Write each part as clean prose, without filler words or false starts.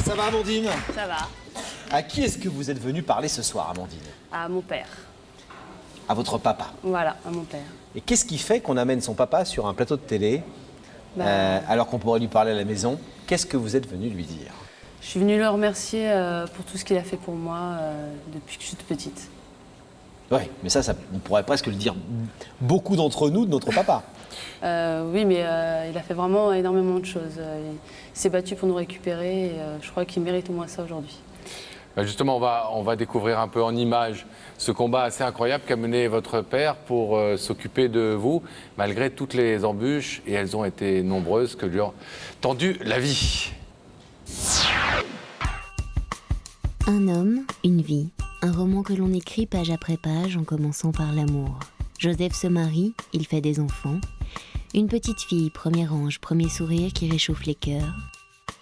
Ça va, Amandine? Ça va. À qui est-ce que vous êtes venue parler ce soir, Amandine? À mon père. À votre papa. Voilà, à mon père. Et qu'est-ce qui fait qu'on amène son papa sur un plateau de télé alors qu'on pourrait lui parler à la maison? Qu'est-ce que vous êtes venu lui dire? Je suis venue le remercier pour tout ce qu'il a fait pour moi depuis que je suis toute petite. Oui, mais ça, on pourrait presque le dire beaucoup d'entre nous, de notre papa. Oui, mais il a fait vraiment énormément de choses. Il s'est battu pour nous récupérer et je crois qu'il mérite au moins ça aujourd'hui. Justement, on va découvrir un peu en images ce combat assez incroyable qu'a mené votre père pour s'occuper de vous, malgré toutes les embûches, et elles ont été nombreuses, que lui ont tendu la vie. Un homme, une vie. Un roman que l'on écrit page après page en commençant par l'amour. Joseph se marie, il fait des enfants. Une petite fille, premier ange, premier sourire qui réchauffe les cœurs.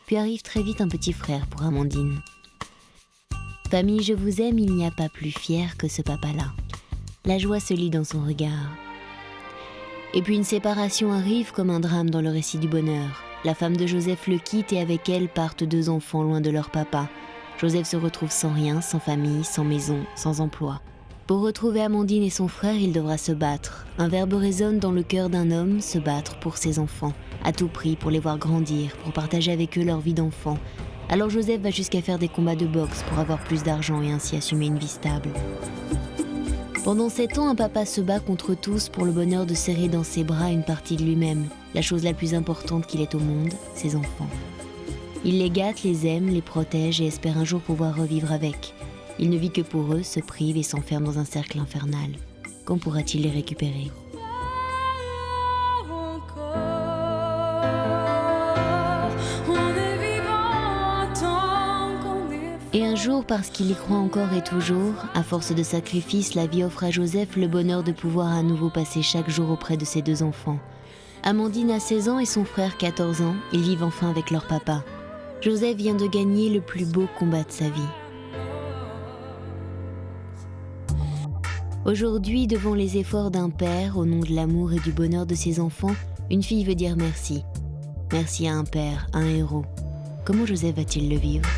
Puis arrive très vite un petit frère pour Amandine. Famille, je vous aime, il n'y a pas plus fier que ce papa-là. La joie se lit dans son regard. Et puis une séparation arrive comme un drame dans le récit du bonheur. La femme de Joseph le quitte et avec elle partent deux enfants loin de leur papa. Joseph se retrouve sans rien, sans famille, sans maison, sans emploi. Pour retrouver Amandine et son frère, il devra se battre. Un verbe résonne dans le cœur d'un homme, se battre pour ses enfants, à tout prix pour les voir grandir, pour partager avec eux leur vie d'enfant. Alors Joseph va jusqu'à faire des combats de boxe pour avoir plus d'argent et ainsi assumer une vie stable. Pendant 7 ans, un papa se bat contre tous pour le bonheur de serrer dans ses bras une partie de lui-même, la chose la plus importante qu'il ait au monde, ses enfants. Il les gâte, les aime, les protège et espère un jour pouvoir revivre avec. Il ne vit que pour eux, se prive et s'enferme dans un cercle infernal. Quand pourra-t-il les récupérer ? Et un jour, parce qu'il y croit encore et toujours, à force de sacrifices, la vie offre à Joseph le bonheur de pouvoir à nouveau passer chaque jour auprès de ses deux enfants. Amandine a 16 ans et son frère 14 ans, ils vivent enfin avec leur papa. Joseph vient de gagner le plus beau combat de sa vie. Aujourd'hui, devant les efforts d'un père, au nom de l'amour et du bonheur de ses enfants, une fille veut dire merci. Merci à un père, à un héros. Comment Joseph va-t-il le vivre ?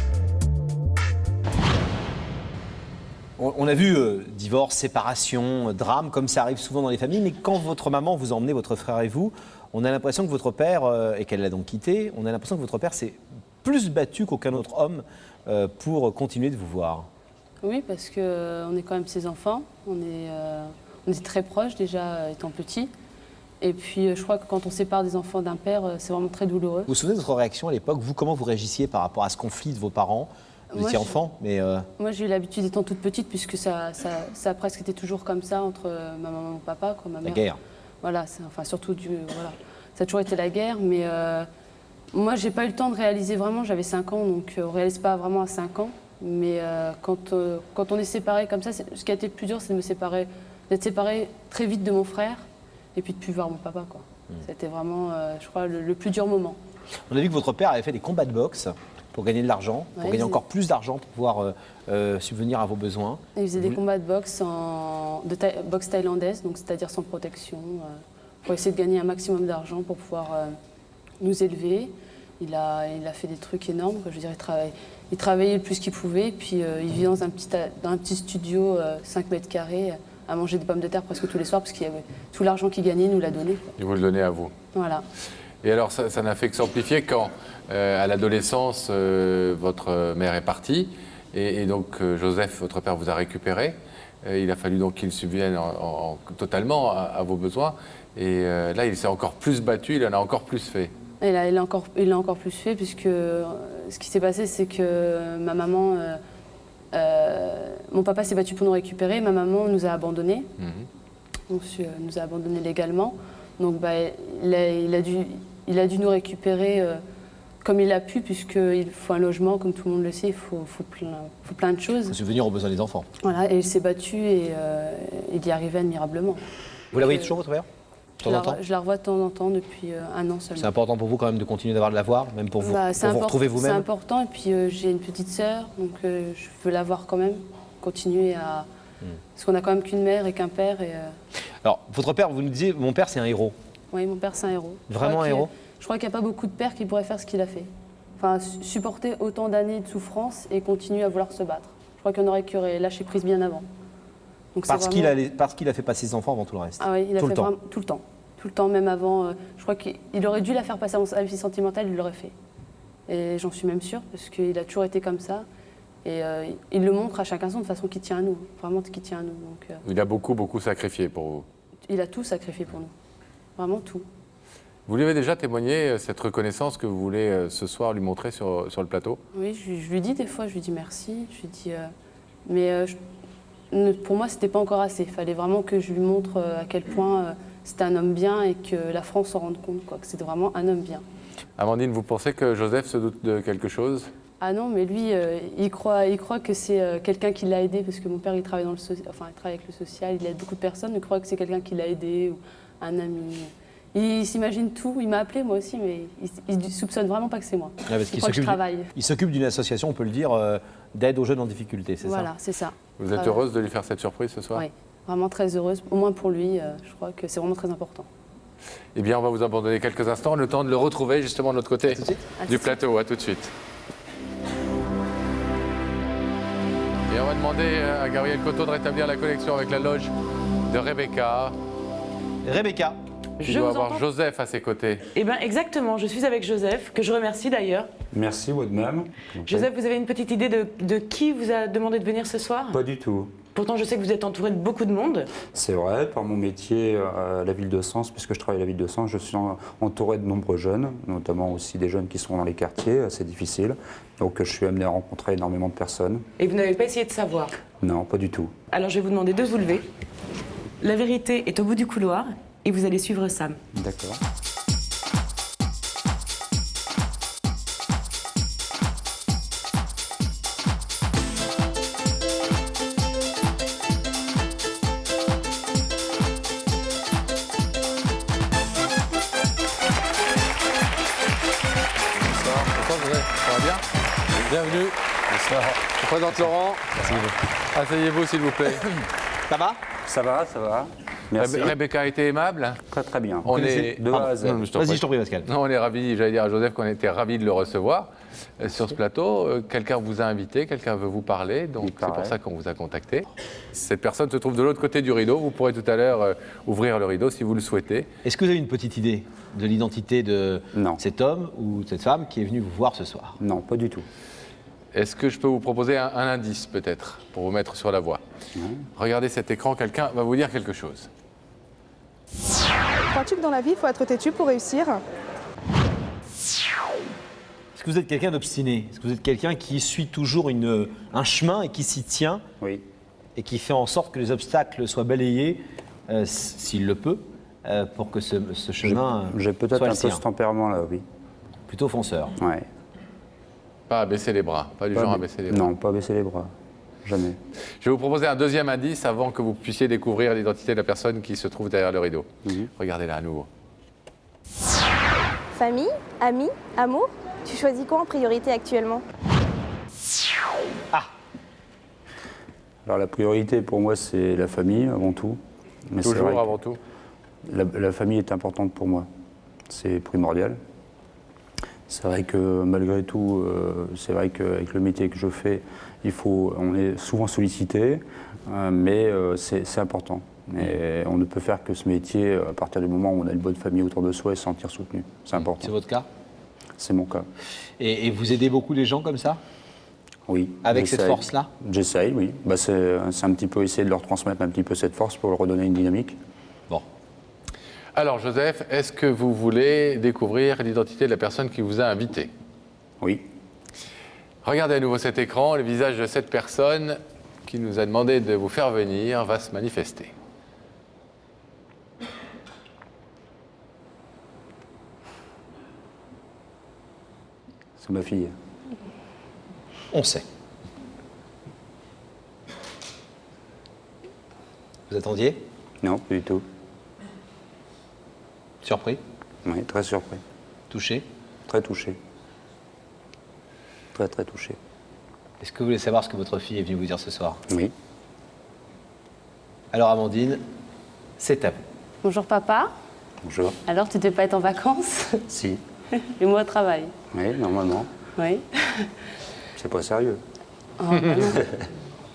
On a vu divorce, séparation, drame, comme ça arrive souvent dans les familles, mais quand votre maman vous a emmené, votre frère et vous, on a l'impression que votre père, et qu'elle l'a donc quitté, on a l'impression que votre père s'est plus battu qu'aucun autre homme pour continuer de vous voir. Oui, parce qu'on est quand même ses enfants, on est très proches déjà étant petits. Et puis je crois que quand on sépare des enfants d'un père, c'est vraiment très douloureux. Vous vous souvenez de votre réaction à l'époque? Vous, comment vous réagissiez par rapport à ce conflit de vos parents? Vous étiez enfant, mais... Moi, j'ai eu l'habitude étant toute petite, puisque ça a presque été toujours comme ça entre ma maman et mon papa. Quoi, ma mère. La guerre. Voilà, surtout voilà. Ça a toujours été la guerre, mais moi, j'ai pas eu le temps de réaliser vraiment. J'avais 5 ans, donc on réalise pas vraiment à 5 ans. Mais quand on est séparés comme ça, ce qui a été le plus dur, c'est d'être séparé très vite de mon frère et puis de plus voir mon papa. Quoi. C'était vraiment, je crois, le plus dur moment. On a vu que votre père avait fait des combats de boxe pour gagner de l'argent, pour gagner encore plus d'argent, pour pouvoir subvenir à vos besoins. Il faisait des combats de boxe, boxe thaïlandaise, donc c'est-à-dire sans protection, pour essayer de gagner un maximum d'argent pour pouvoir nous élever. Il a fait des trucs énormes, quoi. Je veux dire, il travaillait le plus qu'il pouvait, puis il vivait dans un petit studio 5 mètres carrés, à manger des pommes de terre presque tous les soirs, parce qu'il y avait tout l'argent qu'il gagnait, il nous l'a donné. Quoi. Il vous le donnait à vous. Voilà. Et alors, ça n'a fait que s'amplifier quand, à l'adolescence, votre mère est partie, et donc Joseph, votre père, vous a récupéré. Il a fallu donc qu'il subvienne totalement à vos besoins. Et là, il s'est encore plus battu, il en a encore plus fait. Et là, il l'a encore plus fait, puisque ce qui s'est passé, c'est que ma maman... mon papa s'est battu pour nous récupérer, ma maman nous a abandonnés. Donc, nous a abandonnés légalement. Donc, il a dû nous récupérer comme il a pu, puisqu'il faut un logement, comme tout le monde le sait, il faut plein de choses. Il faut subvenir aux besoins des enfants. Voilà, et il s'est battu et il y arrivait admirablement. Vous la voyez toujours, votre père? Je la revois de temps en temps depuis 1 an seulement. C'est important pour vous quand même de continuer d'avoir de la voir, même pour vous, vous retrouver vous-même? C'est important, et puis j'ai une petite sœur, donc je veux la voir quand même, continuer à... Parce qu'on n'a quand même qu'une mère et qu'un père. Alors, votre père, vous nous disiez, mon père c'est un héros. Oui, mon père c'est un héros. Vraiment un héros? Je crois qu'il n'y a pas beaucoup de pères qui pourraient faire ce qu'il a fait. supporter autant d'années de souffrance et continuer à vouloir se battre. Je crois qu'il y en aurait qui auraient lâché prise bien avant. Donc Parce c'est vraiment- qu'il a fait passer ses enfants avant tout le reste. Ah oui, il a tout fait le temps. vraiment tout le temps. Tout le temps, même avant. Je crois qu'il aurait dû la faire passer à la vie sentimentale, il l'aurait fait. Et j'en suis même sûre, parce qu'il a toujours été comme ça. Et il le montre à chaque instant de façon qui tient à nous, vraiment qui tient à nous. Donc, Il a beaucoup sacrifié pour vous. il a tout sacrifié pour nous. Vraiment tout. Vous lui avez déjà témoigné cette reconnaissance que vous voulez ce soir lui montrer sur le plateau? Oui, je lui dis des fois, je lui dis merci. Je lui dis, pour moi, c'était pas encore assez. Il fallait vraiment que je lui montre à quel point c'était un homme bien et que la France s'en rende compte, quoi, que c'était vraiment un homme bien. Amandine, vous pensez que Joseph se doute de quelque chose? Ah non, mais lui, il croit que c'est quelqu'un qui l'a aidé, parce que mon père, il travaille il travaille avec le social, il aide beaucoup de personnes, il croit que c'est quelqu'un qui l'a aidé, ou un ami. Il s'imagine tout, il m'a appelé moi aussi, mais il soupçonne vraiment pas que c'est moi. Ouais, parce il croit que je travaille. Il s'occupe d'une association, on peut le dire, d'aide aux jeunes en difficulté, c'est Voilà, ça? c'est ça. Vous êtes heureuse de lui faire cette surprise ce soir? Oui, vraiment très heureuse, au moins pour lui, je crois que c'est vraiment très important. Eh bien, on va vous abandonner quelques instants, le temps de le retrouver justement de l'autre côté tout de suite du plateau. À tout de suite. Et on va demander à Gabriel Coteau de rétablir la connexion avec la loge de Rebecca, Rebecca, qui Je doit vous avoir entends. Joseph à ses côtés. Eh bien, exactement. Je suis avec Joseph, que je remercie d'ailleurs. Merci, vous de même. Joseph, vous avez une petite idée de qui vous a demandé de venir ce soir? Pas du tout. Pourtant, je sais que vous êtes entouré de beaucoup de monde. C'est vrai, par mon métier à la ville de Sens, puisque je travaille à la ville de Sens, je suis entouré de nombreux jeunes, notamment aussi des jeunes qui sont dans les quartiers, assez difficiles. Donc je suis amené à rencontrer énormément de personnes. Et vous n'avez pas essayé de savoir. Non, pas du tout. Alors, je vais vous demander de vous lever. La vérité est au bout du couloir et vous allez suivre Sam. D'accord. Bonsoir Joseph, ça va bien? Bienvenue. Bonsoir. Je vous présente Laurent. Asseyez-vous s'il vous plaît. ça va? Ça va, ça va. Merci. Rebecca a été aimable. Très très bien. On connaissez est de A à Z. Non, mais Vas-y, je t'en prie, Pascal. Non, on est ravis, j'allais dire à Joseph qu'on était ravis de le recevoir sur ce plateau. Quelqu'un vous a invité, quelqu'un veut vous parler, donc c'est pour paraît. ça qu'on vous a contacté. Cette personne se trouve de l'autre côté du rideau. Vous pourrez tout à l'heure ouvrir le rideau si vous le souhaitez. Est-ce que vous avez une petite idée de l'identité de Non. cet homme ou de cette femme qui est venu vous voir ce soir? Non, pas du tout. Est-ce que je peux vous proposer un indice peut-être pour vous mettre sur la voie? Regardez cet écran, quelqu'un va vous dire quelque chose. Crois-tu que dans la vie, il faut être têtu pour réussir? Est-ce que vous êtes quelqu'un d'obstiné? Est-ce que vous êtes quelqu'un qui suit toujours un chemin et qui s'y tient Oui. et qui fait en sorte que les obstacles soient balayés, s'il le peut, pour que ce chemin J'ai peut-être soit un le peu sien? ce tempérament-là, oui. Plutôt fonceur. Ouais. Pas à baisser les bras, pas du genre à baisser les bras. Non, pas baisser les bras. Jamais. Je vais vous proposer un deuxième indice avant que vous puissiez découvrir l'identité de la personne qui se trouve derrière le rideau. Regardez-la à nouveau. Famille, amis, amour, tu choisis quoi en priorité actuellement? Alors la priorité pour moi, c'est la famille avant tout. Mais c'est Toujours vrai que avant tout. la famille est importante pour moi. C'est primordial. C'est vrai que malgré tout, c'est vrai qu'avec le métier que je fais, on est souvent sollicité, mais c'est important. Et on ne peut faire que ce métier à partir du moment où on a une bonne famille autour de soi et se sentir soutenu. C'est important. C'est votre cas? C'est mon cas. Et vous aidez beaucoup les gens comme ça? Oui. Avec cette j'essaye. force-là? J'essaye, oui. Bah, c'est un petit peu essayer de leur transmettre un petit peu cette force pour leur redonner une dynamique. Bon. Alors Joseph, est-ce que vous voulez découvrir l'identité de la personne qui vous a invité? Oui. Regardez à nouveau cet écran, le visage de cette personne qui nous a demandé de vous faire venir va se manifester. C'est ma fille. On sait. Vous attendiez? Non, pas du tout. Surpris? Oui, très surpris. Touché? Très touché. Très, très touché. Est-ce que vous voulez savoir ce que votre fille est venue vous dire ce soir? Oui. Alors Amandine, c'est à vous. Bonjour papa. Bonjour. Alors tu devais pas être en vacances? Si. Et moi au travail. Oui, normalement. Oui. C'est pas sérieux. Oh, bah non.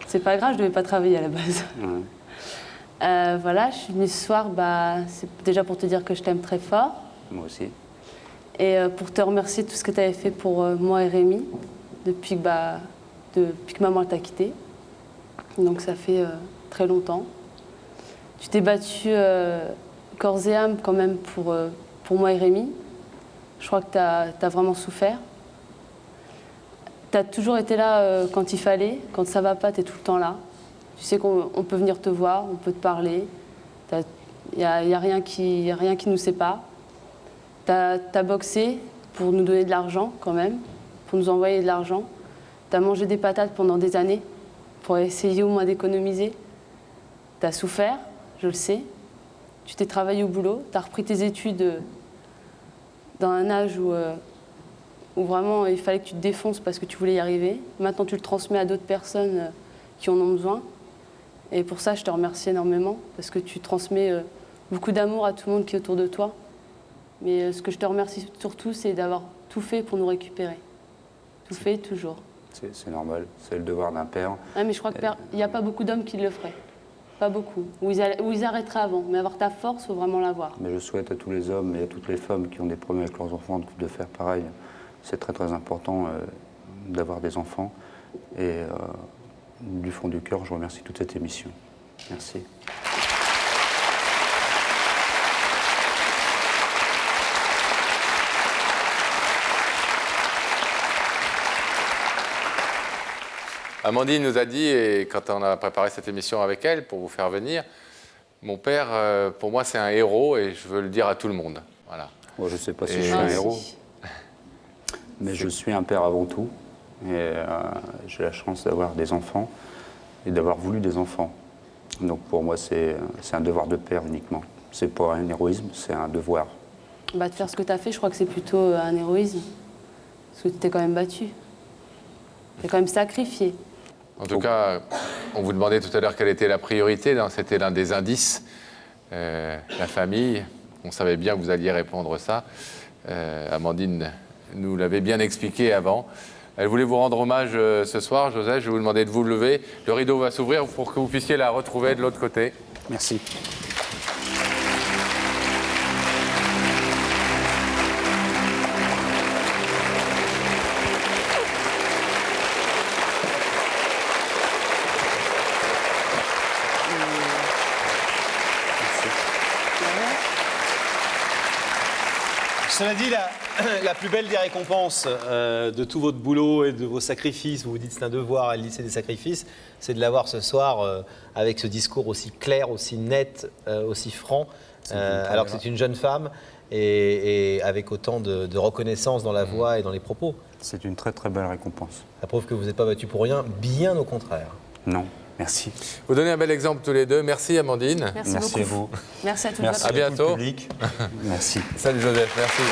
C'est pas grave, je devais pas travailler à la base. Ouais. Voilà, je suis venue ce soir, c'est déjà pour te dire que je t'aime très fort. Moi aussi. Et pour te remercier de tout ce que tu avais fait pour moi et Rémi depuis que maman t'a quitté. Donc ça fait très longtemps. Tu t'es battu corps et âme quand même pour moi et Rémi. Je crois que tu as vraiment souffert. Tu as toujours été là quand il fallait. Quand ça va pas, tu es tout le temps là. Tu sais qu'on peut venir te voir, on peut te parler. Il n'y a rien qui nous sépare. Tu as boxé pour nous donner de l'argent quand même, pour nous envoyer de l'argent. Tu as mangé des patates pendant des années pour essayer au moins d'économiser. Tu as souffert, je le sais. Tu t'es travaillé au boulot, tu as repris tes études dans un âge où vraiment il fallait que tu te défonces parce que tu voulais y arriver. Maintenant, tu le transmets à d'autres personnes qui en ont besoin. Et pour ça, je te remercie énormément parce que tu transmets beaucoup d'amour à tout le monde qui est autour de toi. Mais ce que je te remercie surtout, c'est d'avoir tout fait pour nous récupérer. Tout fait, toujours. C'est normal, c'est le devoir d'un père. Ah, mais je crois qu'il n'y a pas beaucoup d'hommes qui le feraient. Pas beaucoup. Ou ils arrêteraient avant. Mais avoir ta force, il faut vraiment l'avoir. Mais je souhaite à tous les hommes et à toutes les femmes qui ont des problèmes avec leurs enfants de faire pareil. C'est très très important d'avoir des enfants. Et du fond du cœur, je remercie toute cette émission. Merci. Amandine nous a dit, et quand on a préparé cette émission avec elle pour vous faire venir, mon père, pour moi, c'est un héros et je veux le dire à tout le monde. Voilà. Moi, je ne sais pas si je suis un héros, mais je suis un père avant tout. Et j'ai la chance d'avoir des enfants et d'avoir voulu des enfants. Donc pour moi, c'est un devoir de père uniquement. C'est pas un héroïsme, c'est un devoir. De faire ce que tu as fait, je crois que c'est plutôt un héroïsme. Parce que tu t'es quand même battu. Tu t'es quand même sacrifié. En tout cas, on vous demandait tout à l'heure quelle était la priorité. C'était l'un des indices. La famille, on savait bien que vous alliez répondre ça. Amandine nous l'avait bien expliqué avant. Elle voulait vous rendre hommage ce soir. Joseph, je vais vous demander de vous lever. Le rideau va s'ouvrir pour que vous puissiez la retrouver de l'autre côté. Merci. Cela dit, la plus belle des récompenses de tout votre boulot et de vos sacrifices, vous vous dites c'est un devoir, elle dit c'est des sacrifices, c'est de l'avoir ce soir avec ce discours aussi clair, aussi net, aussi franc, alors que c'est une jeune femme et avec autant de reconnaissance dans la voix et dans les propos. C'est une très très belle récompense. Ça prouve que vous n'êtes pas battu pour rien, bien au contraire. Non, merci. Vous donnez un bel exemple tous les deux. Merci Amandine. Merci Merci beaucoup. à vous. Merci à toute Merci À bientôt. tout le public. Merci. Salut Joseph, merci.